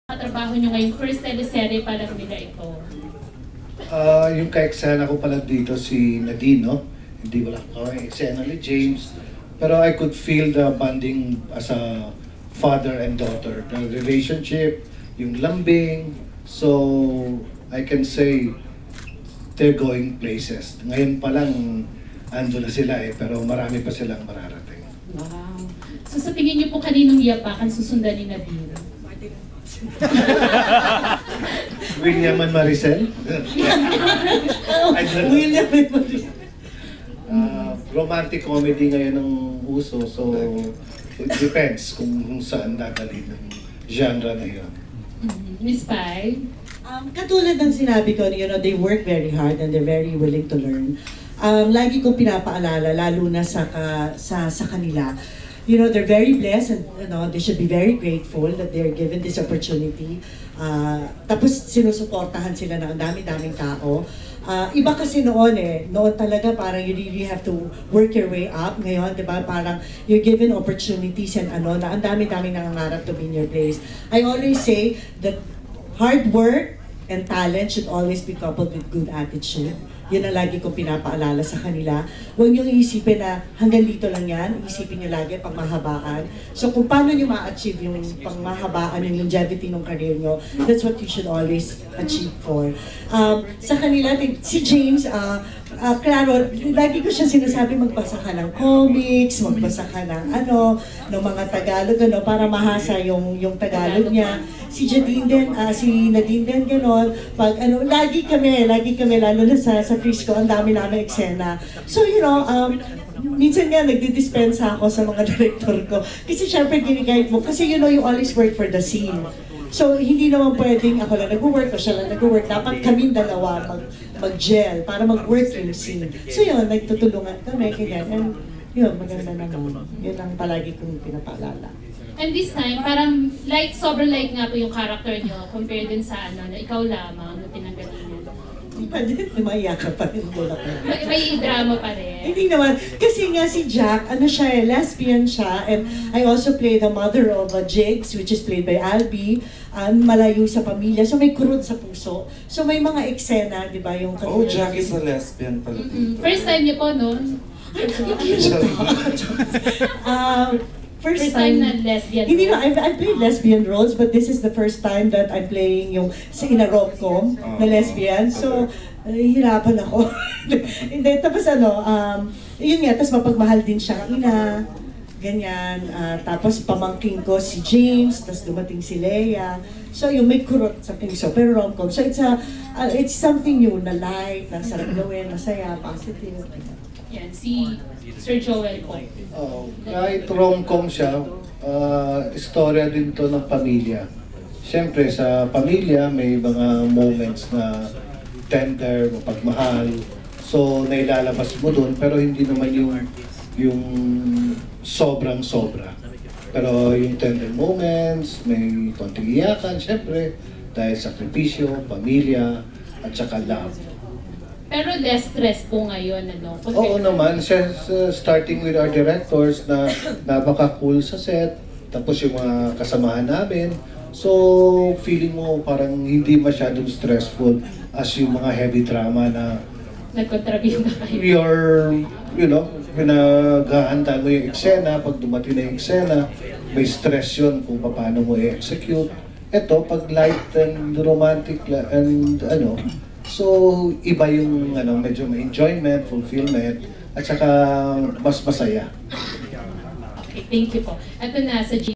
Katrabaho nyo ngayong first teleserye pa lang nila ito? Yung ka-eksena ko pala dito si Nadine, no? Hindi wala ko eksena ni James. Pero I could feel the bonding as a father and daughter. The relationship, yung lambing. So, I can say, they're going places. Ngayon pa lang, ando na sila pero marami pa silang mararating. Wow. So sa tingin niyo po kaninong yapakan susundan ni Nadine? William and Maricel? William and Maricel. Romantic comedy ngayon ang uso, so it depends kung saan dadalhin ng genre na yun. Miss Pai? Katulad ng sinabi ko, they work very hard and they're very willing to learn. Lagi kong pinapaalala, lalo na sa kanila, they're very blessed and they should be very grateful that they're given this opportunity. Tapos sinusuportahan sila ng dami-daming tao. Iba kasi noon talaga parang you really have to work your way up. Ngayon, di ba, parang you're given opportunities and na ang dami-daming nangangarap to be in your place. I always say that hard work and talent should always be coupled with good attitude. Yun ang lagi kong pinapaalala sa kanila. Huwag niyong iisipin na hanggang dito lang yan. Isipin niyo lagi pangmahabaan. So kung paano niyo ma-achieve yung pangmahabaan, yung longevity ng career niyo, that's what you should always achieve for. Sa kanila, si James, klaro, lagi ko siya sinasabi magbasa ka ng comics, magbasa ka ng ng mga Tagalog, para mahasa yung Tagalog niya. Si Nadine din, gano'n. Pag lagi kami, lalo na sa Frisco, ang dami namin eksena. So, minsan nga nagdi-dispensa ako sa mga director ko. Kasi syempre ginigayad mo, kasi you always work for the scene. So, hindi naman pwedeng ako lang nag-work o siya lang nag-work. Dapat kaming dalawa mag-gel para mag-work yung scene. So yun, nagtutulungan kami, ganyan. And yun, maganda naman. Yun ang palagi kong pinapaalala. And this time, parang sobrang light nga po yung character nyo compared din sa na ikaw lamang na pinanggalingan. Hindi pa din, maiyak ka pa rin. May drama pa rin. Hindi naman. Kasi nga si Jack, lesbian siya. And I also play the mother of Jigs, which is played by Albie. Malayo sa pamilya. So may kurot sa puso. So may mga eksena, di ba? Yung Jack is a lesbian pala dito. First time niyo po, no? First time na lesbian. Hindi na, I've played lesbian roles, but this is the first time that I'm playing yung in a rom-com na lesbian. So, hirapan ako. Hindi, tapos yun nga, tapos mapagmahal din siya ina, ganyan. Tapos pamangking ko si James, tapos dumating si Leia. So, yung may kurot sa puso, pero rom-com. So, it's something new na light, na sarap gawin, masaya, positive. Yan, si Sir Joel po. Kahit rom-com siya, istorya din to ng pamilya. Siyempre, sa pamilya, may mga moments na tender, mapagmahal. So, nailalabas mo dun, pero hindi naman yung sobrang-sobra. Pero yung tender moments, may konting iyakan, siyempre, dahil sakripisyo, pamilya, at saka love. Pero less stress po ngayon, Oo naman, starting with our directors na napaka-cool sa set, tapos yung mga kasamahan namin. So, feeling mo parang hindi masyadong stressful as yung mga heavy drama na nag-contribute na kayo. Pinaghahanda mo yung eksena, pag dumating na yung eksena, may stress yun kung paano mo i-execute. Ito, pag light and romantic and so, iba yung medyo may enjoyment, fulfillment, at saka mas masaya. Okay, thank you po. Ito na sa